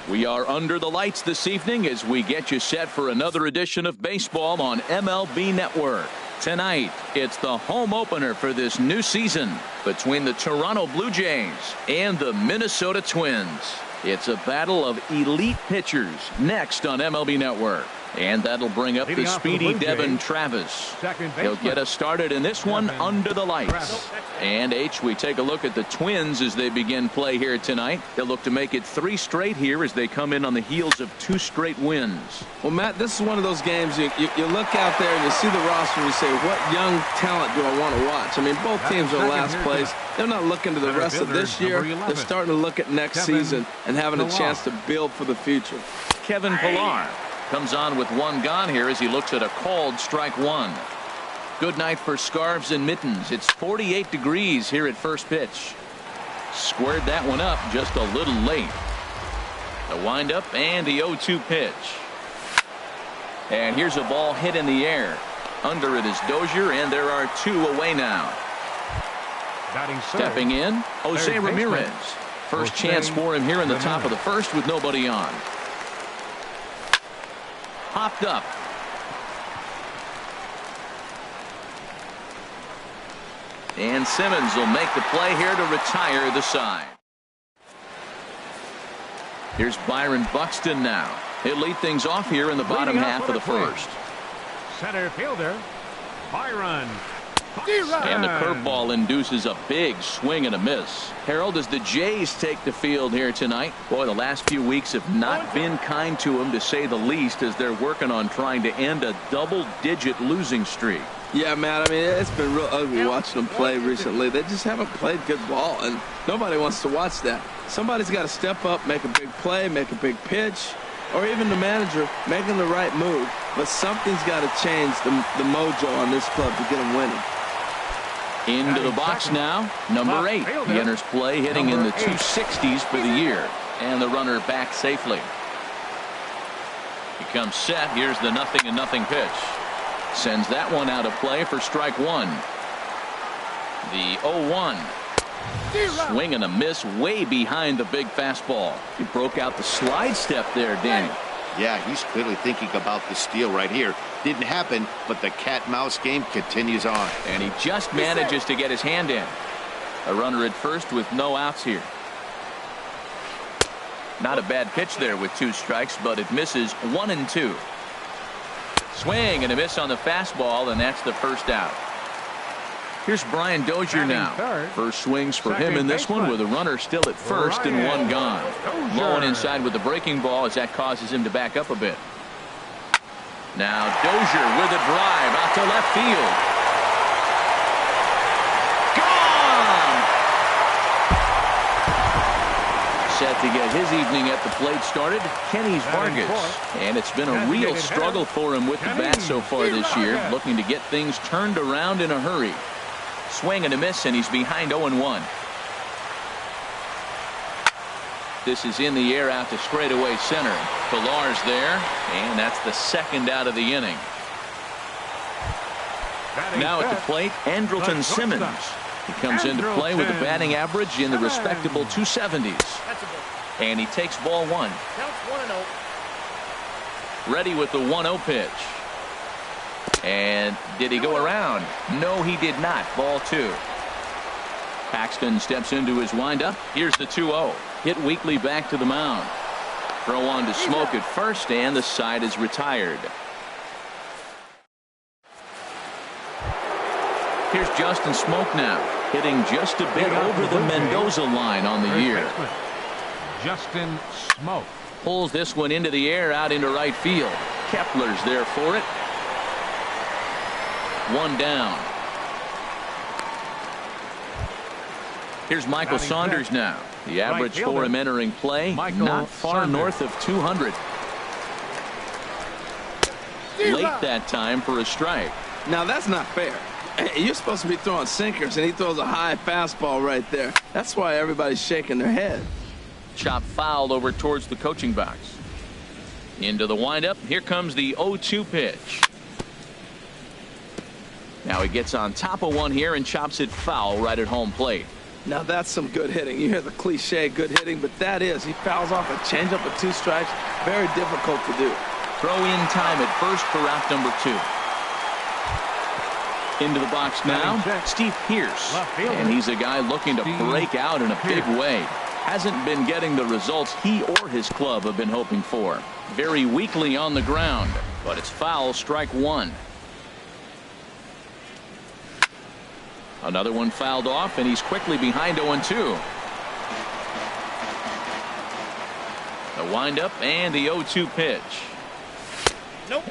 We are under the lights this evening as we get you set for another edition of baseball on MLB Network. Tonight, it's the home opener for this new season between the Toronto Blue Jays and the Minnesota Twins. It's a battle of elite pitchers next on MLB Network. And that'll bring up the speedy Devin Travis. He'll get us started in this one under the lights. And we take a look at the Twins as they begin play here tonight. They'll look to make it 3 straight here as they come in on the heels of 2 straight wins. Well, Matt, this is one of those games you look out there and you see the roster and you say, what young talent do I want to watch? I mean, both teams are last place. They're not looking to the rest of this year. They're starting to look at next season and having a chance to build for the future. Kevin Pillar comes on with 1 gone here as he looks at a called strike 1. Good night for scarves and mittens. It's 48 degrees here at first pitch. Squared that one up just a little late. The windup and the 0-2 pitch. And here's a ball hit in the air. Under it is Dozier, and there are 2 away now. Stepping in, Jose Ramirez. First chance for him here in the top of the first with nobody on. Popped up. And Simmons will make the play here to retire the side. Here's Byron Buxton now. He'll lead things off here in the bottom half of the first. Center fielder, Byron. And the curveball induces a big swing and a miss. Harold, as the Jays take the field here tonight, boy, the last few weeks have not been kind to them, to say the least, as they're working on trying to end a double-digit losing streak. Yeah, Matt, I mean, it's been real ugly watching them play recently. They just haven't played good ball, and nobody wants to watch that. Somebody's got to step up, make a big play, make a big pitch, or even the manager making the right move. But something's got to change the mojo on this club to get them winning. Into the box now, number 8. He enters play hitting in the 260s for the year. And the runner back safely. He comes set. Here's the 0-0 pitch. Sends that one out of play for strike 1. The 0-1. Swing and a miss way behind the big fastball. He broke out the slide step there, Danny. Yeah, he's clearly thinking about the steal right here. Didn't happen, but the cat-mouse game continues on. And he just manages to get his hand in. A runner at first with no outs here. Not a bad pitch there with 2 strikes, but it misses 1 and 2. Swing and a miss on the fastball, and that's the first out. Here's Brian Dozier now. First swings for him in this one with a runner still at first and 1 gone. Low and inside with the breaking ball as that causes him to back up a bit. Now Dozier with a drive out to left field. Gone! Set to get his evening at the plate started, Kenny Vargas. And it's been a real struggle for him with the bat so far this year, looking to get things turned around in a hurry. Swing and a miss, and he's behind 0-1. This is in the air out to straightaway center. Pillar's there, and that's the 2nd out of the inning. Now at the plate, Andrelton Simmons. He comes into play with a batting average in the respectable 270s. And he takes ball 1. Ready with the 1-0 pitch. And did he go around? No, he did not. Ball 2. Paxton steps into his windup. Here's the 2-0. Hit weakly back to the mound. Throw on to Smoke at first, and the side is retired. Here's Justin Smoke now, hitting just a bit over the Mendoza line on the year. Justin Smoke pulls this one into the air out into right field. Kepler's there for it. 1 down. Here's Michael Saunders now. The average for him entering play, not far north of 200. Late that time for a strike. Now that's not fair. You're supposed to be throwing sinkers, and he throws a high fastball right there. That's why everybody's shaking their head. Chop fouled over towards the coaching box. Into the windup. Here comes the 0-2 pitch. Now he gets on top of one here and chops it foul right at home plate. Now that's some good hitting. You hear the cliche good hitting, but that is. He fouls off a changeup with 2 strikes. Very difficult to do. Throw in time at first for out number 2. Into the box now, Steve Pierce. And he's a guy looking to break out in a big way. Hasn't been getting the results he or his club have been hoping for. Very weakly on the ground, but it's foul, strike 1. Another one fouled off, and he's quickly behind 0-2. The windup and the 0-2 pitch.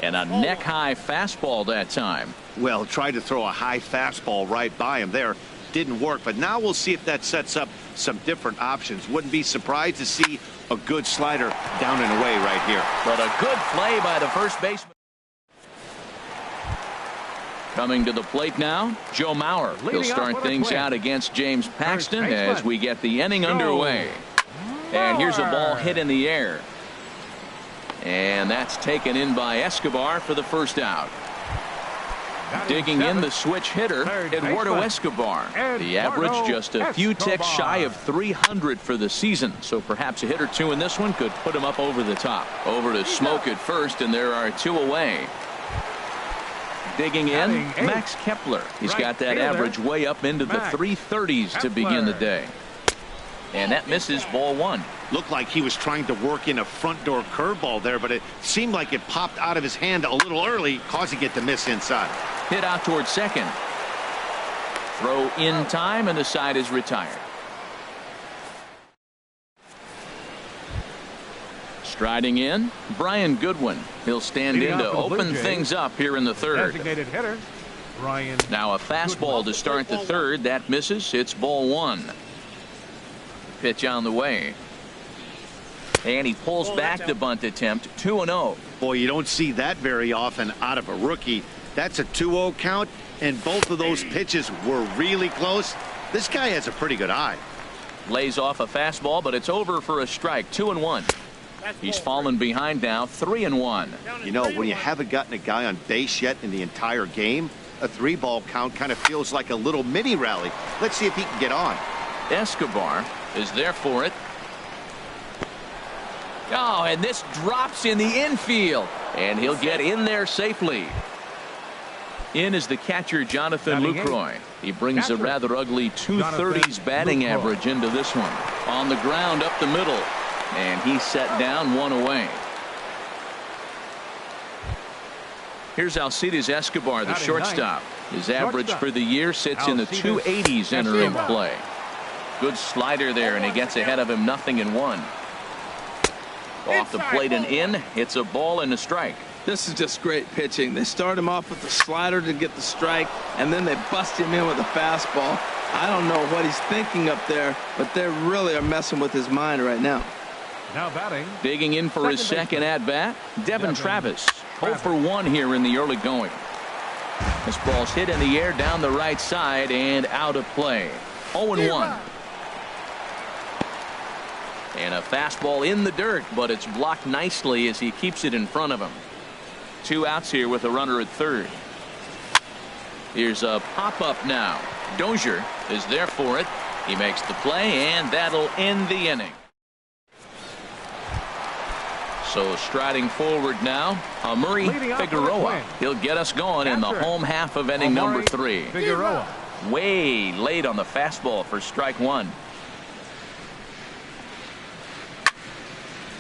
And a neck-high fastball that time. Well, tried to throw a high fastball right by him there. Didn't work, but now we'll see if that sets up some different options. Wouldn't be surprised to see a good slider down and away right here. But a good play by the first baseman. Coming to the plate now, Joe Mauer. He'll start things out against James Paxton as we get the inning underway. And here's a ball hit in the air. And that's taken in by Escobar for the first out. Digging in the switch hitter, Eduardo Escobar. The average just a few ticks shy of 300 for the season. So perhaps a hit or 2 in this one could put him up over the top. Over to Smoke at first, and there are 2 away. Digging in, Max Kepler. He's got that average way up into the 330s to begin the day. And that misses, ball 1. Looked like he was trying to work in a front door curveball there, but it seemed like it popped out of his hand a little early, causing it to miss inside. Hit out towards second. Throw in time, and the side is retired. Striding in, Brian Goodwin. He'll stand in to open things up here in the third. Designated hitter, Brian. Now a fastball to start the third. That misses. It's ball 1. Pitch on the way. And he pulls back the bunt attempt. 2-0. Boy, you don't see that very often out of a rookie. That's a 2-0 count, and both of those pitches were really close. This guy has a pretty good eye. Lays off a fastball, but it's over for a strike. 2-1. He's fallen behind now. 3-1. You know, when you haven't gotten a guy on base yet in the entire game, a 3-ball count kind of feels like a little mini rally. Let's see if he can get on. Escobar is there for it. Oh, and this drops in the infield, and he'll get in there safely. In is the catcher, Jonathan Lucroy. He brings a rather ugly 230s batting average into this one. On the ground up the middle, and he's set down, 1 away. Here's Alcides Escobar, the shortstop. His average for the year sits in the 280s entering play. Good slider there, and he gets ahead of him, 0-1. Off the plate and in. It's a ball and a strike. This is just great pitching. They start him off with the slider to get the strike, and then they bust him in with a fastball. I don't know what he's thinking up there, but they really are messing with his mind right now. Now batting. Digging in for his second at-bat, Devin Travis. 0 for 1 here in the early going. This ball's hit in the air down the right side and out of play. 0-1. And a fastball in the dirt, but it's blocked nicely as he keeps it in front of him. 2 outs here with a runner at third. Here's a pop-up now. Dozier is there for it. He makes the play, and that'll end the inning. So striding forward now, Amuri Figueroa. He'll get us going in the home half of inning number 3. Figueroa. Way late on the fastball for strike 1.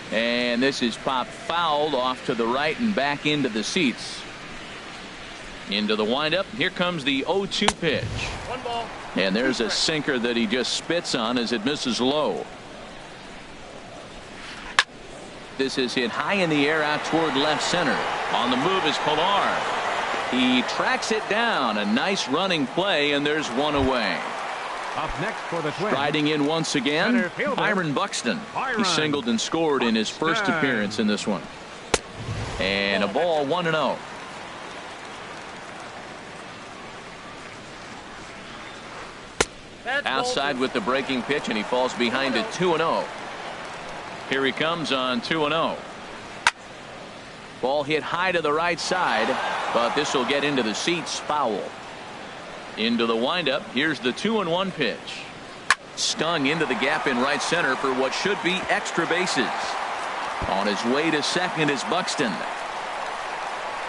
And this is popped fouled off to the right and back into the seats. Into the windup. Here comes the 0-2 pitch. 1 ball. And there's a sinker that he just spits on as it misses low. This is hit high in the air out toward left center. On the move is Pilar. He tracks it down. A nice running play, and there's 1 away. Up next for the Twins. Striding in once again, Byron Buxton. He singled and scored in his first appearance in this one. And a ball, 1-0. Outside with the breaking pitch, and he falls behind at 2-0. Here he comes on 2-0. Ball hit high to the right side, but this will get into the seats, foul. Into the windup. Here's the 2-1 pitch. Stung into the gap in right center for what should be extra bases. On his way to second is Buxton.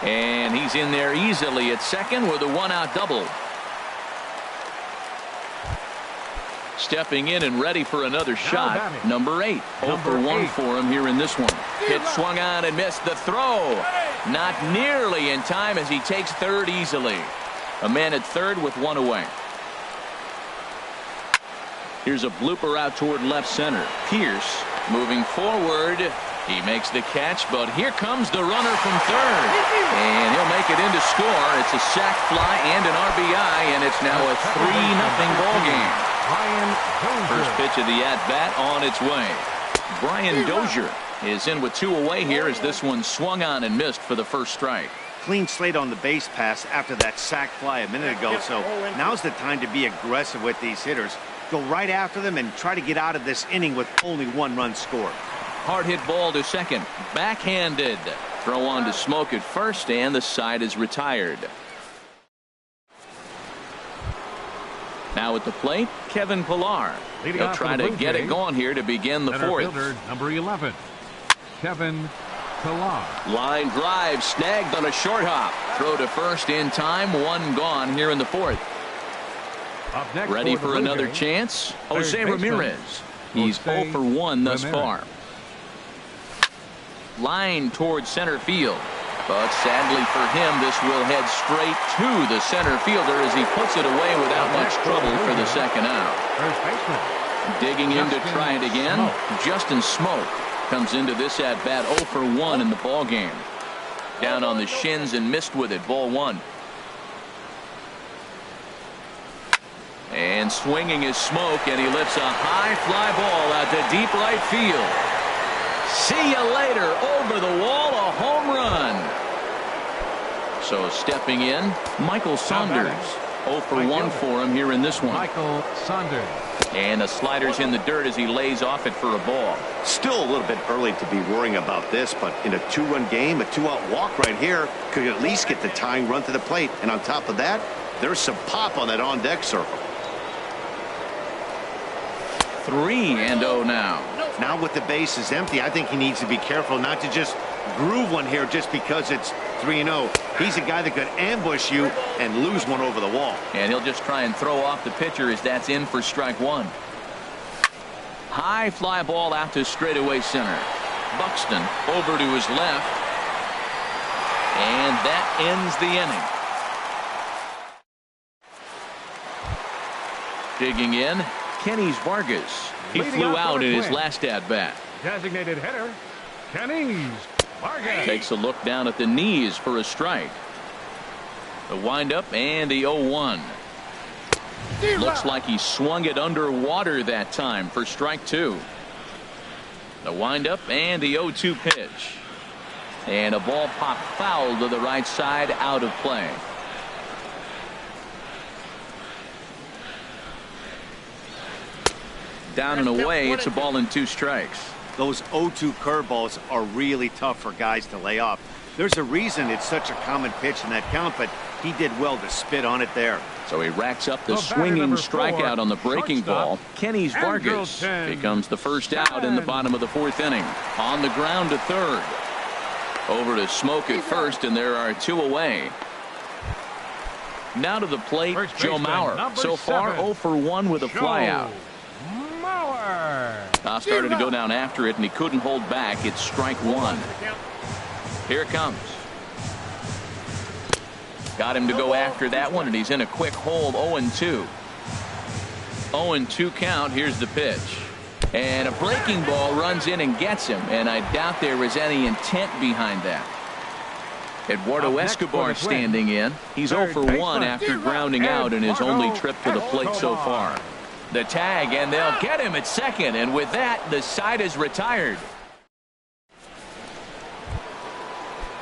And he's in there easily at second with a one-out double. Stepping in and ready for another shot, number 8. 0 for 1 for him here in this one. Hit swung on and missed the throw. Not nearly in time as he takes third easily. A man at third with one away. Here's a blooper out toward left center. Pierce moving forward. He makes the catch, but here comes the runner from third. And he'll make it in to score. It's a sac fly and an RBI, and it's now a 3-0 ball game. First pitch of the at-bat on its way. Brian Dozier is in with 2 away here as this one swung on and missed for the first strike. Clean slate on the base pass after that sac fly a minute ago, so now's the time to be aggressive with these hitters. Go right after them and try to get out of this inning with only 1 run scored. Hard hit ball to second. Backhanded. Throw on to Smoke at first, and the side is retired. Now at the plate, Kevin Pillar. He'll try to get it going here to begin the fourth. Fielder, number 11, Kevin Pillar. Line drive snagged on a short hop. Throw to first in time. 1 gone here in the fourth. Up next Ready for another chance. Jose Ramirez. He's 0 for 1 thus far. Line towards center field. But sadly for him, this will head straight to the center fielder as he puts it away without much trouble for the second out. Digging in to try it again. Justin Smoke comes into this at bat 0 for 1 in the ball game. Down on the shins and missed with it. Ball 1. And swinging is Smoke, and he lifts a high fly ball out to deep right field. See you later. Over the wall, a home run. So stepping in, Michael Saunders. 0 for 1 for him here in this one. Michael Saunders. And the slider's in the dirt as he lays off it for a ball. Still a little bit early to be worrying about this, but in a 2-run game, a 2-out walk right here could at least get the tying run to the plate. And on top of that, there's some pop on that on-deck circle. 3-0 now. Now with the bases empty, I think he needs to be careful not to just groove one here just because it's 3-0. He's a guy that could ambush you and lose one over the wall. And he'll just try and throw off the pitcher as that's in for strike 1. High fly ball out to straightaway center. Buxton over to his left. And that ends the inning. Digging in, Kenny Vargas. He flew out in his last at-bat. Designated hitter, Kenny Vargas. Takes a look down at the knees for a strike. The windup and the 0-1. Looks like he swung it underwater that time for strike 2. The windup and the 0-2 pitch. And a ball popped foul to the right side, out of play. Down and away, it's a ball and 2 strikes. Those 0-2 curveballs are really tough for guys to lay off. There's a reason it's such a common pitch in that count, but he did well to spit on it there. So he racks up the swinging strikeout on the breaking ball. Kenny Vargas becomes the first out in the bottom of the 4th inning. On the ground to third. Over to Smoke at first, and there are 2 away. Now to the plate, Joe Mauer. So far 0 for 1 with a flyout. Started to go down after it, and he couldn't hold back. It's strike 1. Here it comes. Got him to go after that one, and he's in a quick hold. 0-2. 0-2 count. Here's the pitch. And a breaking ball runs in and gets him, and I doubt there was any intent behind that. Eduardo Escobar standing in. He's 0 for 1 after grounding out in his only trip to the plate so far. The tag, and they'll get him at second, and with that, the side is retired.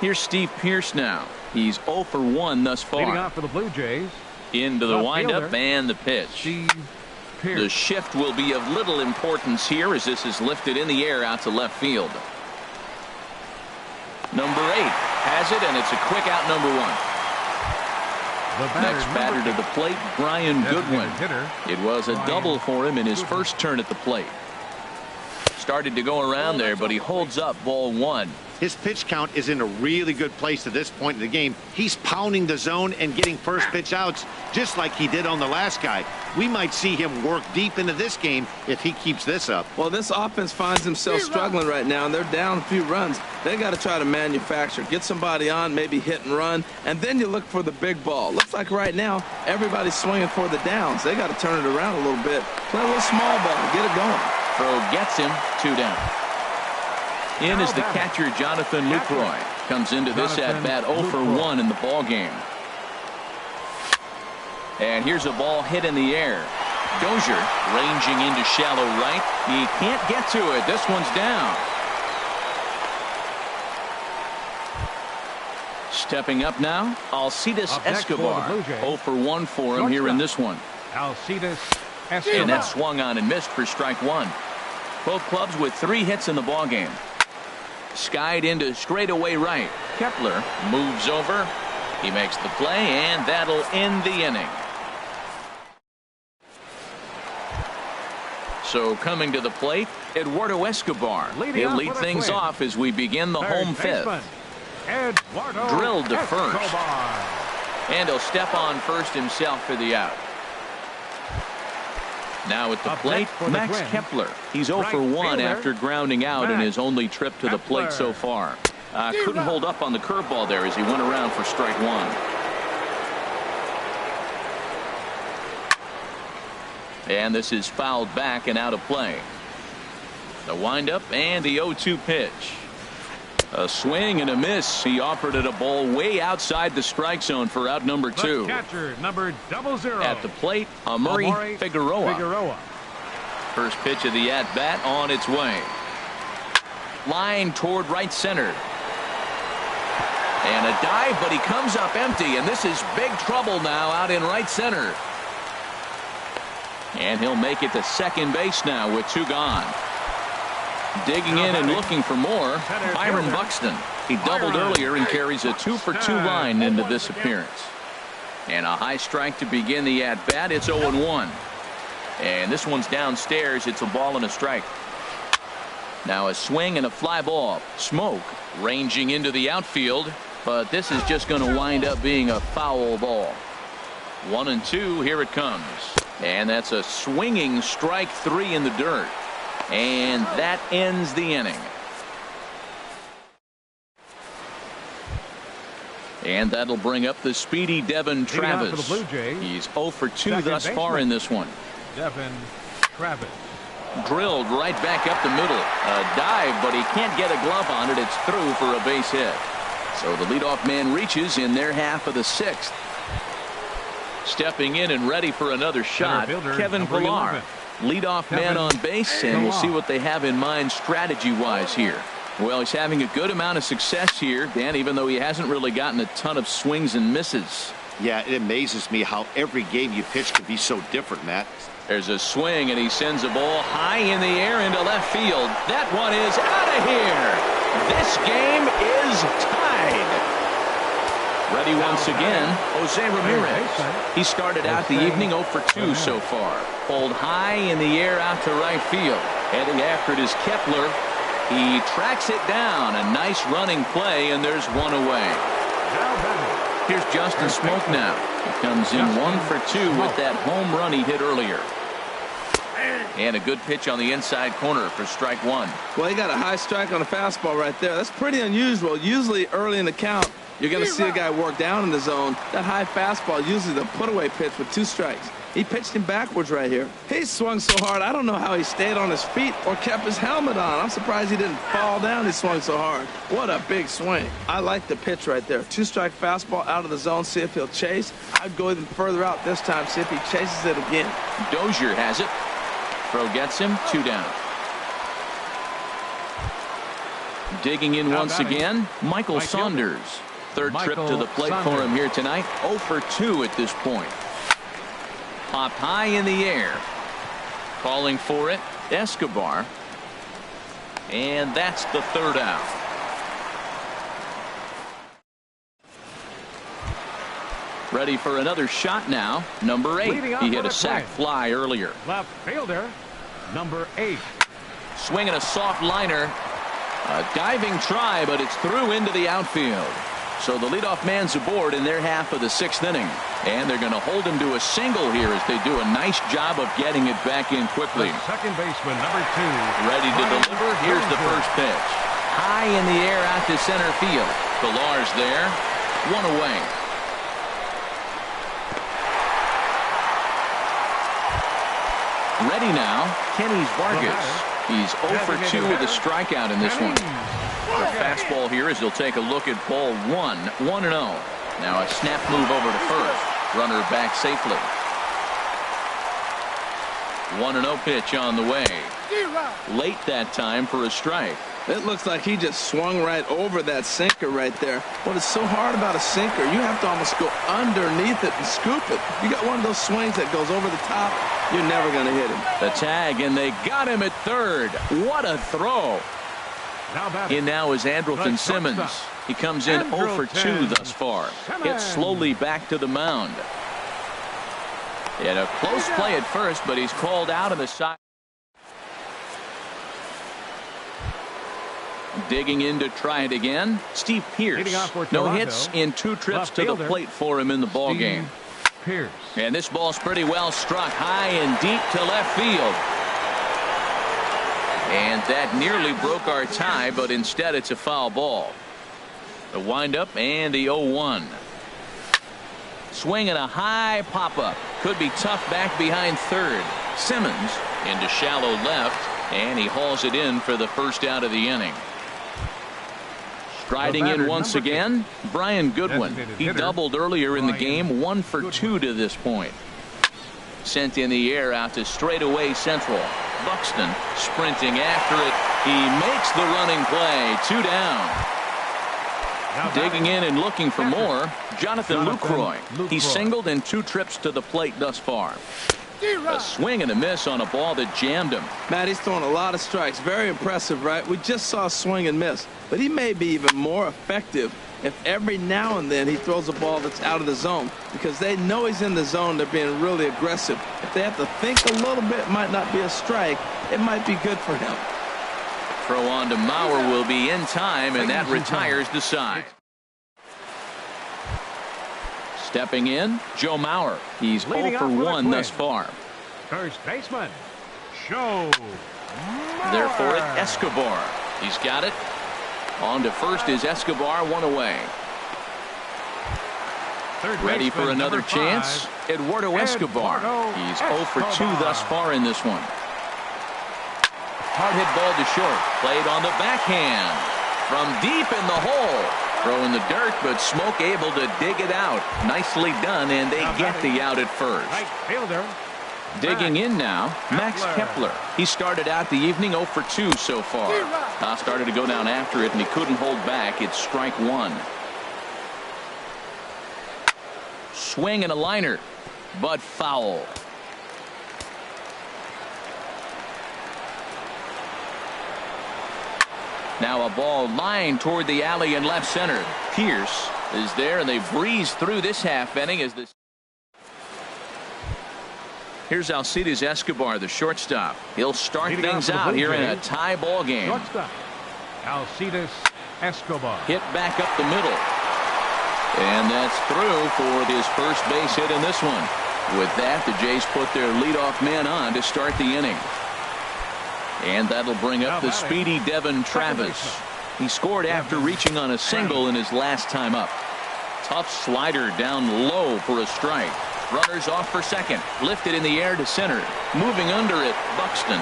Here's Steve Pierce now. He's 0 for 1 thus far. Leading off for the Blue Jays. Into the windup and the pitch. The shift will be of little importance here as this is lifted in the air out to left field. Number 8 has it, and it's a quick out, number 1. Next batter to the plate, Brian Goodwin. Hitter, It was a Brian double for him in his Goodwin. first turn at the plate. Started to go around there, but he holds up ball one. His pitch count is in a really good place at this point in the game. He's pounding the zone and getting first pitch outs just like he did on the last guy. We might see him work deep into this game if he keeps this up. Well, this offense finds themselves struggling right now, and they're down a few runs. They got to try to manufacture, get somebody on, maybe hit and run, and then you look for the big ball. Looks like right now everybody's swinging for the downs. They got to turn it around a little bit, play a little small ball, get it going. Throw gets him, 2 down. In is the catcher, Jonathan Lucroy. Comes into this at-bat 0 for 1 in the ball game. And here's a ball hit in the air. Dozier ranging into shallow right. He can't get to it. This one's down. Stepping up now, Alcides Escobar. 0 for 1 for him here in this one. Alcides And Escobar. that swung on and missed for strike 1. Both clubs with 3 hits in the ball game. Skied into straightaway right. Kepler moves over. He makes the play, and that'll end the inning. So coming to the plate, Eduardo Escobar. He'll lead things off as we begin the home fifth. Drilled to first. And he'll step on first himself for the out. Now at the plate, Max Kepler. He's 0 for 1 after grounding out in his only trip to the plate so far. Couldn't hold up on the curveball there as he went around for strike 1. And this is fouled back and out of play. The windup and the 0-2 pitch. A swing and a miss. He offered it a ball way outside the strike zone for out number 2. Catcher number 00. At the plate, Amuri Figueroa. First pitch of the at-bat on its way. Line toward right center. And a dive, but he comes up empty, and this is big trouble now out in right center. And he'll make it to second base now with 2 gone. Digging in and looking for more, Byron Buxton. He doubled earlier and carries a 2 for 2 line into this appearance. And a high strike to begin the at-bat. It's 0-1. And this one's downstairs. It's a ball and a strike. Now a swing and a fly ball. Smoke ranging into the outfield, but this is just going to wind up being a foul ball. 1-2. Here it comes. And that's a swinging strike 3 in the dirt. And that ends the inning. And that'll bring up the speedy Devin Travis. He's 0 for 2 thus far in this one. Devin Travis. Drilled right back up the middle. A dive, but he can't get a glove on it. It's through for a base hit. So the leadoff man reaches in their half of the 6th. Stepping in and ready for another shot, Kevin Pillar. Leadoff man on base, and we'll see what they have in mind strategy-wise here. Well, he's having a good amount of success here, Dan, even though he hasn't really gotten a ton of swings and misses. Yeah, it amazes me how every game you pitch can be so different, Matt. There's a swing, and he sends a ball high in the air into left field. That one is out of here. This game is tied. Ready once again, Jose Ramirez. He started out the evening 0 for 2 so far. Pulled high in the air out to right field. Heading after it is Kepler. He tracks it down. A nice running play, and there's one away. Here's Justin Smoke now. He comes in 1 for 2 with that home run he hit earlier. And a good pitch on the inside corner for strike 1. Well, he got a high strike on a fastball right there. That's pretty unusual. Usually early in the count, you're going to see a guy work down in the zone. That high fastball, usually the put-away pitch with 2 strikes. He pitched him backwards right here. He swung so hard, I don't know how he stayed on his feet or kept his helmet on. I'm surprised he didn't fall down. He swung so hard. What a big swing. I like the pitch right there. 2-strike fastball out of the zone, see if he'll chase. I'd go even further out this time, see if he chases it again. Dozier has it. Throw gets him, 2 down. Digging in once again, Michael Saunders. Third trip to the plate for him here tonight. 0 for 2 at this point. Popped high in the air. Calling for it, Escobar. And that's the 3rd out. Ready for another shot now. Number 8. Leading off He hit on a a sac twin. fly earlier. Left fielder, number 8. Swinging a soft liner. A diving try, but it's through into the outfield. So the leadoff man's aboard in their half of the 6th inning. And they're going to hold him to a single here as they do a nice job of getting it back in quickly. The second baseman, number 2. Ready to deliver. Here's the first pitch. High in the air out to center field. Villar's there. 1 away. Ready now, Kenny's Vargas. He's 0 for 2 with a strikeout in this one. The fastball here as he'll take a look at ball 1, 1-0. Now a snap move over to first. Runner back safely. 1-0 pitch on the way. Late that time for a strike. It looks like he just swung right over that sinker right there. What is so hard about a sinker, you have to almost go underneath it and scoop it. You got one of those swings that goes over the top, you're never going to hit him. The tag, and they got him at third. What a throw. In now is Andrelton Simmons. He comes in 0 for 2 thus far. Hits slowly back to the mound. He had a close play at first, but he's called out on the side. Digging in to try it again, Steve Pearce. No hits in 2 trips to the plate for him in the ball game. And this ball's pretty well struck high and deep to left field. And that nearly broke our tie, but instead it's a foul ball. The windup and the 0-1. Swinging a high pop-up. Could be tough back behind third. Simmons into shallow left, and he hauls it in for the first out of the inning. Striding in once again, Brian Goodwin. He doubled earlier in the game, 1 for 2 to this point. Sent in the air out to straightaway central. Buxton sprinting after it. He makes the running play. 2 down. Digging in and looking for more, Jonathan Lucroy. He singled in 2 trips to the plate thus far. A swing and a miss on a ball that jammed him. Matt, he's throwing a lot of strikes. Very impressive, right? We just saw a swing and miss. But he may be even more effective if every now and then he throws a ball that's out of the zone, because they know he's in the zone. They're being really aggressive. If they have to think a little bit, it might not be a strike. It might be good for him. Throw on to Mauer will be in time, and that retires the side. Stepping in, Joe Mauer. He's 0 for 1 thus far. First baseman, Joe Mauer. There for it, Escobar. He's got it. On to first is Escobar, 1 away. Ready for another chance. Eduardo Escobar. He's 0 for 2 thus far in this one. Hard hit ball to short. Played on the backhand. From deep in the hole. Throwing the dirt, but Smoke able to dig it out. Nicely done, and they get the out at first. Right fielder. Digging in now, Max Kepler. He started out the evening 0 for 2 so far. Started to go down after it, and he couldn't hold back. It's strike 1. Swing and a liner, but foul. Now a ball lined toward the alley in left center. Pierce is there, and they breeze through this half inning as this. Here's Alcides Escobar, the shortstop. He'll start things out here in a tie ball game. Shortstop, Alcides Escobar. Hit back up the middle. And that's through for his first base hit in this one. With that, the Jays put their leadoff man on to start the inning. And that'll bring up the speedy Devin Travis. He scored after reaching on a single in his last time up. Tough slider down low for a strike. Runners off for second. Lifted in the air to center. Moving under it, Buxton.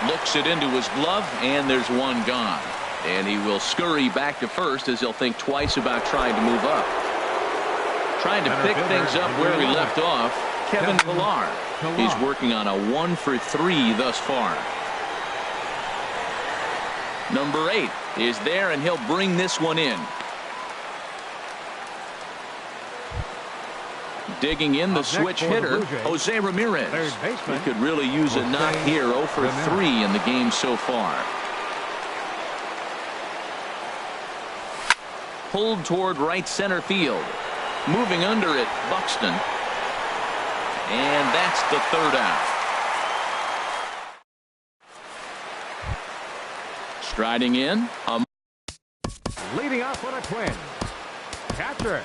Looks it into his glove, and there's one gone. And he will scurry back to first as he'll think twice about trying to move up. Trying to pick things up where he left off, Kevin Villar. He's working on a 1 for 3 thus far. Number 8 is there, and he'll bring this one in. Digging in the switch hitter, Jose Ramirez. He could really use a knock here. 0 for 3 in the game so far. Pulled toward right center field. Moving under it, Buxton. And that's the third out. Striding in. Leading off with a twin. Catcher.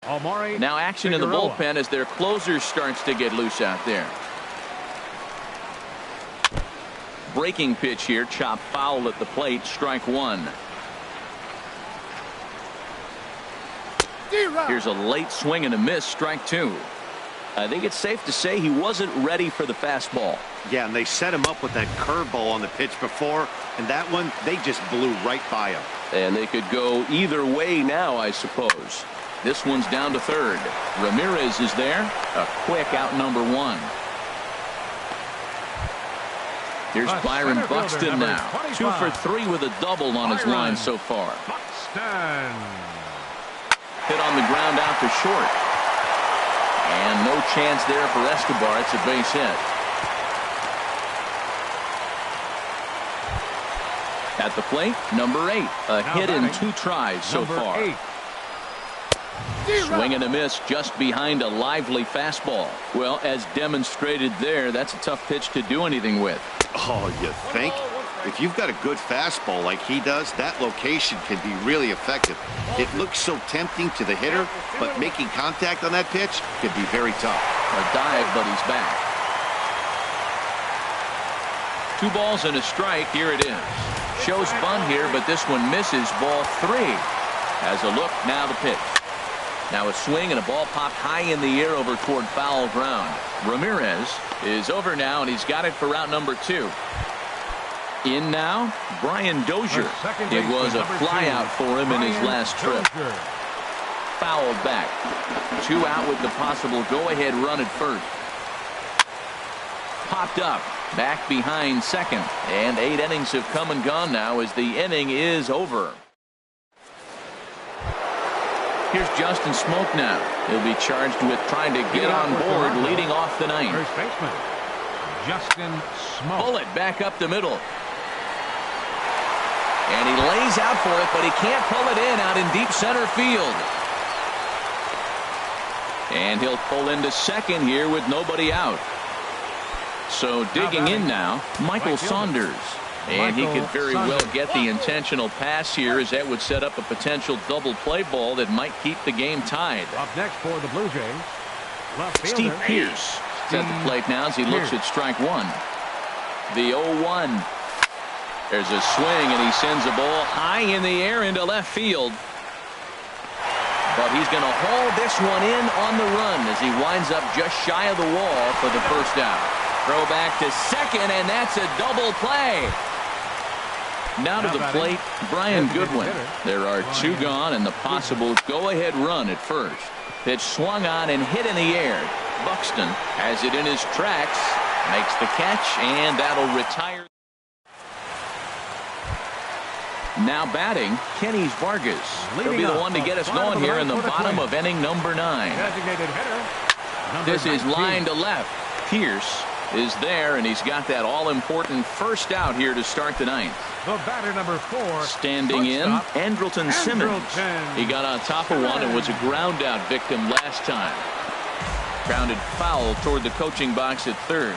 Omari. Now action in the Figueroa. bullpen as their closer starts to get loose out there. Breaking pitch here, chop foul at the plate, strike one. Here's a late swing and a miss, strike two. I think it's safe to say he wasn't ready for the fastball. Yeah, and they set him up with that curveball on the pitch before, and that one, they just blew right by him. And they could go either way now, I suppose. This one's down to third. Ramirez is there. A quick out number one. Here's Byron Buxton now. 2 for 3 with a double on his line so far. Buxton. Hit on the ground out to short. And no chance there for Escobar. It's a base hit. At the plate, number 8. A hit in 2 tries so far. 8. Swing and a miss just behind a lively fastball. Well, as demonstrated there, that's a tough pitch to do anything with. Oh, you think? If you've got a good fastball like he does, that location can be really effective. It looks so tempting to the hitter, but making contact on that pitch can be very tough. A dive, but he's back. 2 balls and a strike. Here it is. Shows bunt here, but this one misses. Ball 3. Has a look, now the pitch. Now a swing and a ball popped high in the air over toward foul ground. Ramirez is over now, and he's got it for route number 2. In now, Brian Dozier. It was a flyout for him in his last trip. Fouled back. 2 out with the possible go-ahead run at first. Popped up. Back behind second. And 8 innings have come and gone now as the inning is over. Here's Justin Smoke now. He'll be charged with trying to get on board leading off the ninth. First baseman, Justin Smoke. Bullet back up the middle. And he lays out for it, but he can't pull it in out in deep center field. And he'll pull into second here with nobody out. So digging in now, Michael Saunders. And he could very well get the intentional pass here, as that would set up a potential double play ball that might keep the game tied. Up next for the Blue Jays, left fielder Steve Pearce is at the plate now as he looks at strike one. The 0-1. There's a swing, and he sends a ball high in the air into left field. But he's going to haul this one in on the run as he winds up just shy of the wall for the first out. Throw back to second, and that's a double play. Now to the plate, Brian Goodwin. There are 2 gone and the possible go-ahead run at first. Pitch swung on and hit in the air. Buxton has it in his tracks, makes the catch, and that'll retire. Now batting, Kenny Vargas. He'll be the one to get us going here in the bottom of inning number 9. Designated hitter. This is 19. line to left. Pierce is there, and he's got that all-important first out here to start the ninth. The batter number 4. Standing in, Andrelton Simmons. He got on top of one and was a ground-out victim last time. Grounded foul toward the coaching box at third.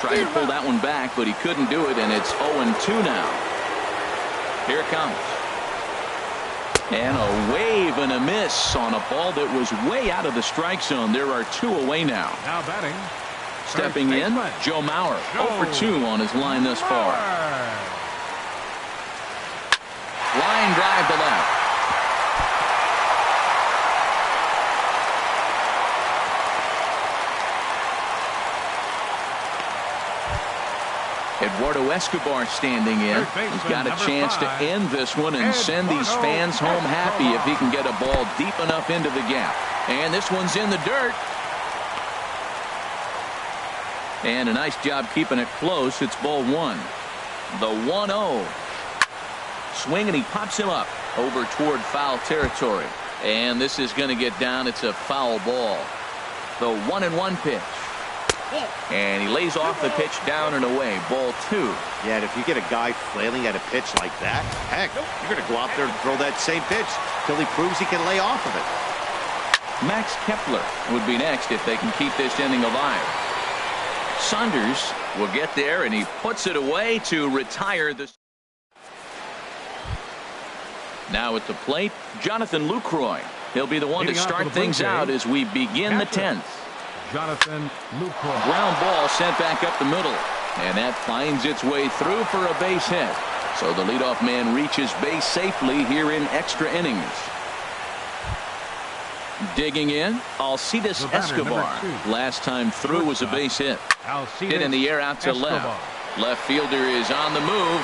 Tried to pull that one back, but he couldn't do it, and it's 0-2 now. Here it comes. And a wave and a miss on a ball that was way out of the strike zone. There are 2 away now. Now batting. Stepping in, Joe Mauer. 0 for 2 on his line thus far. Line drive to left. Eduardo Escobar standing in. He's got a chance to end this one and send these fans home happy if he can get a ball deep enough into the gap. And this one's in the dirt. And a nice job keeping it close. It's ball 1. The 1-0. Swing, and he pops him up over toward foul territory. And this is going to get down. It's a foul ball. The 1-1 pitch. And he lays off the pitch down and away. Ball 2. Yeah, and if you get a guy flailing at a pitch like that, heck, you're going to go out there and throw that same pitch till he proves he can lay off of it. Max Kepler would be next if they can keep this inning alive. Saunders will get there, and he puts it away to retire the. Now at the plate, Jonathan Lucroy. He'll be the one to start things out as we begin the 10th. Jonathan Lucroy. Ground ball sent back up the middle, and that finds its way through for a base hit. So the leadoff man reaches base safely here in extra innings. Digging in, Alcides Escobar. Last time through was a base hit. Hit in the air out to left. Left fielder is on the move.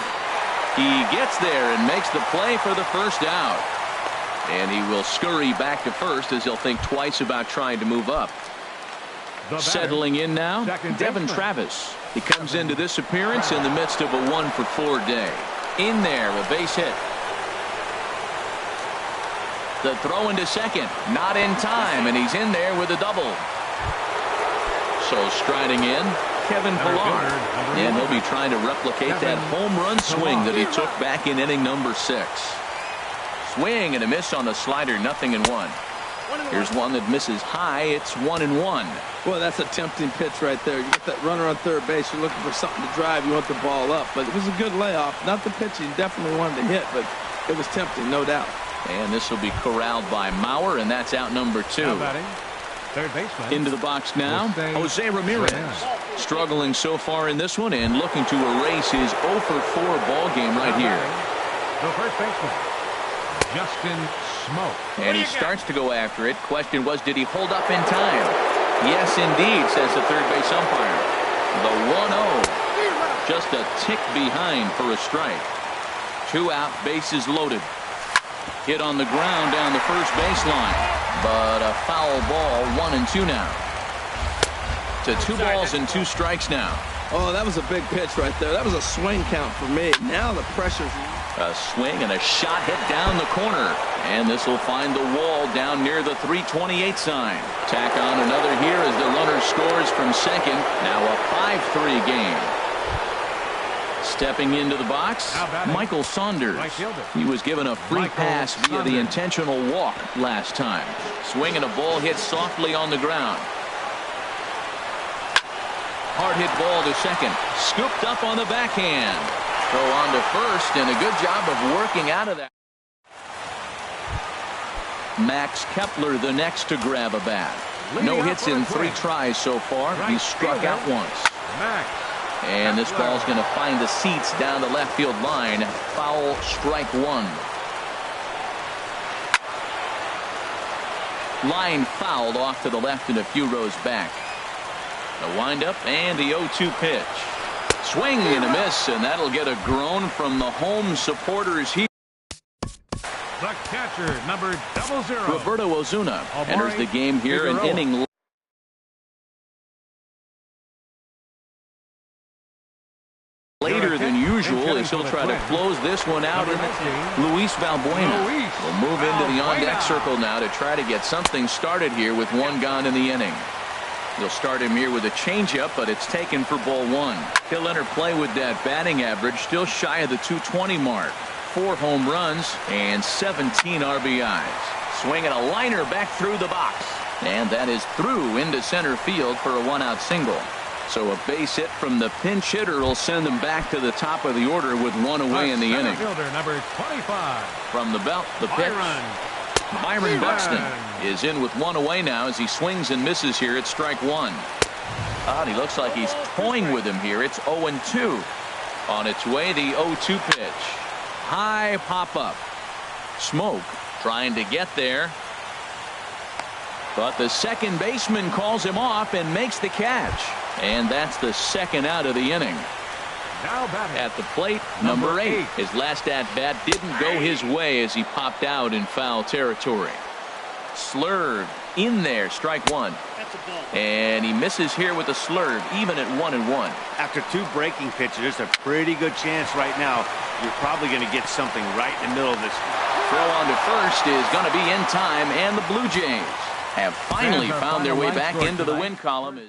He gets there and makes the play for the first out. And he will scurry back to first as he'll think twice about trying to move up. Settling in now, Devin Travis. He comes into this appearance in the midst of a 1-for-4 day. In there, a base hit. The throw into second, not in time, and he's in there with a double. So striding in, Kevin Pillar, and he'll be trying to replicate that home run swing that he took back in inning number 6. Swing and a miss on the slider, 0-1. Here's one that misses high. It's 1-1. Well, that's a tempting pitch right there. You get that runner on third base. You're looking for something to drive. You want the ball up, but it was a good layoff. Not the pitch he definitely wanted to hit, but it was tempting, no doubt. And this will be corralled by Mauer, and that's out number 2. Third baseman. Into the box now, Jose Ramirez. Struggling so far in this one and looking to erase his 0-for-4 ball game right here. The first baseman, Justin Smoke. And he starts to go after it. Question was, did he hold up in time? Yes, indeed, says the third base umpire. The 1-0. Just a tick behind for a strike. 2 out, bases loaded. Hit on the ground down the first baseline. But a foul ball, 1-2 now. To 2 balls and 2 strikes now. Oh, that was a big pitch right there. That was a swing count for me. Now the pressure's. A swing and a shot hit down the corner. And this will find the wall down near the 328 sign. Tack on another here as the runner scores from second. Now a 5-3 game. Stepping into the box, Michael Saunders. He was given a free pass via the intentional walk last time. Swing and a ball hit softly on the ground. Hard hit ball to second. Scooped up on the backhand. Throw on to first, and a good job of working out of that. Max Kepler the next to grab a bat. No hits in 3 tries so far. He struck out once. And this ball's going to find the seats down the left field line. Foul, strike 1. Line fouled off to the left and a few rows back. The windup and the 0-2 pitch. Swing and a miss, and that'll get a groan from the home supporters here. The catcher, number 00. Roberto Ozuna enters the game here in inning later than usual as he'll try to close this one out. Luis Valbuena will move into the on-deck circle now to try to get something started here with 1 gone in the inning. They'll start him here with a changeup, but it's taken for ball 1. He'll enter play with that batting average still shy of the 220 mark. 4 home runs and 17 RBIs. Swinging a liner back through the box. And that is through into center field for a 1-out single. So a base hit from the pinch hitter will send them back to the top of the order with 1 away in the inning. Fielder, number 25. From the belt, the pitch. Byron Buxton is in with 1 away now as he swings and misses here at strike 1. And he looks like he's toying with him here. It's 0-2. On its way, the 0-2 pitch. High pop-up. Smoke trying to get there. But the second baseman calls him off and makes the catch. And that's the 2nd out of the inning. Now at the plate, number 8. His last at-bat didn't go his way as he popped out in foul territory. Slurve in there, strike 1. And he misses here with a slurve, even at 1-1. After 2 breaking pitches, there's a pretty good chance right now you're probably going to get something right in the middle of this. Throw on to first is going to be in time, and the Blue Jays have finally found their way back into the win column.